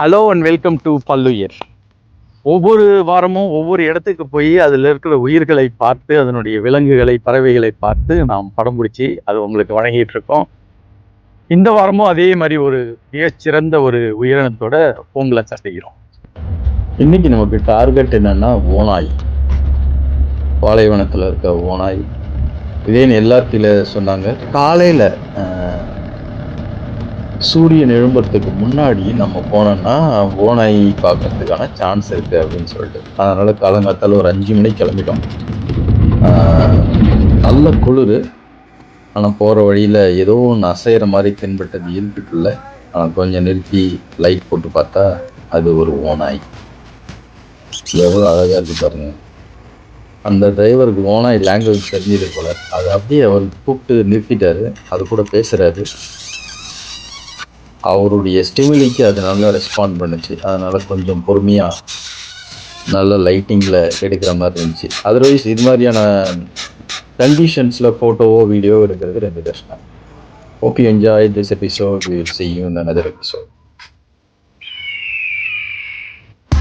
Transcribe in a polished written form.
Hello and welcome to பல்லுயிர். ஒவ்வொரு வாரமும் ஒவ்வொரு இடத்துக்கு போய் அதில் இருக்கிற உயிர்களை பார்த்து, அதனுடைய விலங்குகளை, பறவைகளை பார்த்து நாம் படம் பிடிச்சி அது உங்களுக்கு வழங்கிட்டு இருக்கோம். இந்த வாரமும் அதே மாதிரி ஒரு மிகச்சிறந்த ஒரு உயிரினத்தோட உங்களை சந்திக்கிறோம். இன்னைக்கு நமக்கு டார்கெட் என்னன்னா ஓநாய். பாலைவனத்தில் இருக்க ஓநாய். இதேன்னு எல்லாத்தில சொன்னாங்க. காலையில் சூரியன் எழும்புறதுக்கு முன்னாடி நம்ம போனோம்னா ஓநாய் பார்க்கறதுக்கான சான்ஸ் இருக்குது அப்படின்னு சொல்லிட்டு, அதனால் காலங்காத்தால் ஒரு 5 மணிக்கு கிளம்பிட்டோம். நல்ல குளிர். ஆனால் போகிற வழியில் ஏதோ ஒன்று அசைகிற மாதிரி தென்பட்டது இருட்டுக்குள்ள. கொஞ்சம் நிறுத்தி லைட் போட்டு பார்த்தா அது ஒரு ஓநாய். எவ்வளோ அழகாக இருக்குது பாருங்க. அந்த டிரைவருக்கு ஓநாய் லாங்குவேஜ் தெரிஞ்சது போல. அது அப்படியே அவர் கூப்பிட்டு நிறுத்திட்டாரு. அது கூட பேசுகிறாரு. அவருடைய ஸ்டிமுலிக்கு அது நல்லா ரெஸ்பாண்ட் பண்ணுச்சு. அதனால் கொஞ்சம் பொறுமையாக நல்ல லைட்டிங்கில் எடுக்கிற மாதிரி இருந்துச்சு. அதர்வைஸ் இது மாதிரியான கண்டிஷன்ஸில் ஃபோட்டோவோ வீடியோவோ எடுக்கிறது ரொம்ப கஷ்டம். Hope you enjoyed this episode. We will see you in another episode.